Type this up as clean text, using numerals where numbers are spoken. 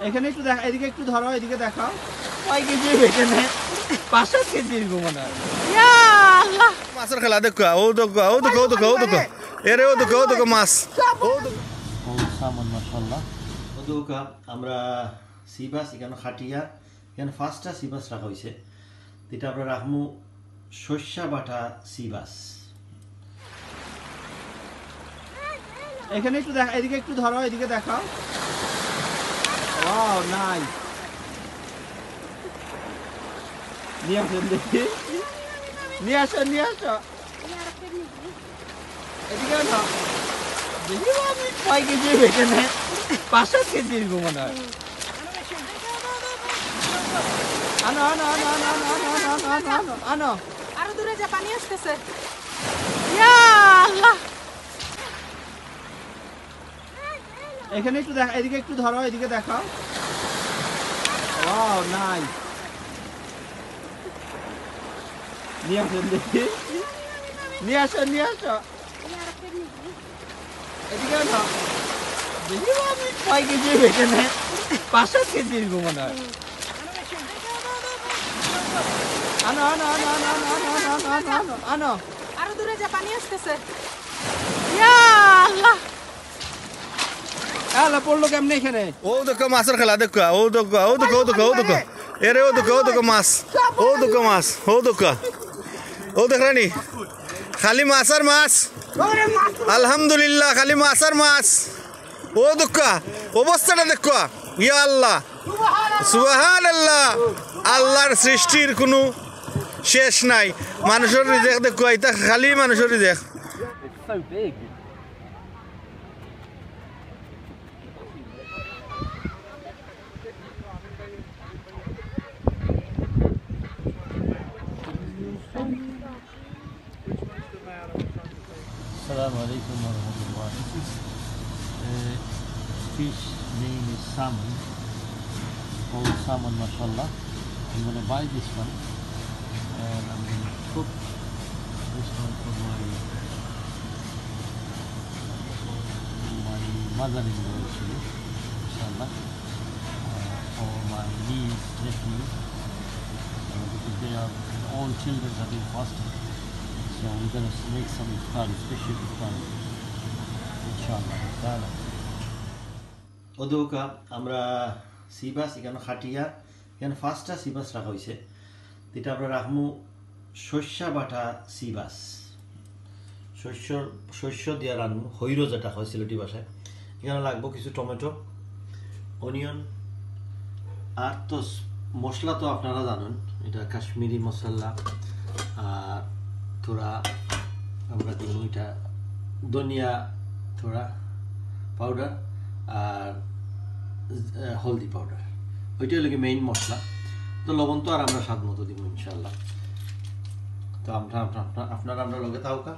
এখানে একটু দেখা, এদিকে একটু ধরো, এদিকে দেখাও। কয় কেজি এখানে? 5-7 কেজি এরকম মনে হয়। ইয়া আল্লাহ, মাছের খেলা দেখো, ও দেখো, ও দেখো, ও দেখো, ও দেখো, এরে ও দেখো, ও দেখো মাছ, ও দেখো ও সামান মাশাআল্লাহ। ও দেখো আমরা সিবাস এখানে খাটিয়া এখানে 5টা সিবাস রাখা হয়েছে। এটা আমরা রাখমু সর্ষা বাটা সিবাস। এখানে একটু দেখা, এদিকে একটু ধরো, এদিকে দেখাও। Wow nice. নিয়ে আসেন দেখি, নিয়ে আসো, নিয়ে আসো, এদিকে না দেখি আমি কয় কেজি এখানে? 5-7 কেজি এরকম মনে হয়। আনো আনো আনো আনো আনো আনো আনো আনো আনো আনো, আরো দূরে যা, পানি আসতেছে। ইয়া আল্লাহ। এখানে একটু দেখা, এদিকে একটু ধরো, এদিকে দেখাও। Wow nice. নিয়ে আসেন দেখি, নিয়ে আসো, নিয়ে আসো, এদিকে না দেখি আমি কয় কেজি এখানে? 5-7 কেজি এরকম মনে হয়। আনো আনো আনো আনো আনো আনো আনো আনো আনো আনো, আরো দূরে যা, পানি আসতেছে। ইয়া আল্লাহ। আল্লাহ পড়লো কেমনে এখানে? ও দেখো মাছের খেলা দেখো, ও দেখো, ও দেখো, ও দেখো, ও দেখো, এরে ও দেখো, ও দেখো মাছ, ও দেখো মাছ, ও দেখো, ও দেখরানি খালি মাছ আর মাছ। আলহামদুলিল্লাহ খালি মাছ আর মাছ। ও দেখো অবস্থাটা দেখো, ইয়া আল্লাহ, সুবহানাল্লাহ। আল্লাহর সৃষ্টির কোনো শেষ নাই। মানুষের রিজেক দেখো, এটা খালি মানুষের রিজেক। Assalamu alaikum wa rahmatullah. This is fish name is salmon, called salmon mashallah. I'm going to buy this one and I'm going to cook this one for my mother-in-law actually, inshallah, for my niece, nephew, because they are all children have been fasting. So we're going to make some iftar, special iftar, inshallah. ওদৌকা আমরা sea bass এখানে খাটিয়া এখানে 5টা sea bass রাখা হয়েছে। এটা আমরা রাখমু সর্ষা বাটা sea bass, শস্য দিয়ে রাখবো, হৈরো যেটা হয় সিলেটি ভাষায়। এখানে লাগবো কিছু টমেটো, অনিয়ন, আর তো মশলা তো আপনারা জানেন, এটা কাশ্মীরি মশলা, আর থোড়া আমরা দিব এটা ধনিয়া থোড়া পাউডার আর হলদি পাউডার, ওইটাই লাগে মেইন মশলা। তো লবণ তো আর আমরা স্বাদ মতো দিব ইনশাল্লাহ। তো আপনারা আমরা লগে থাকা।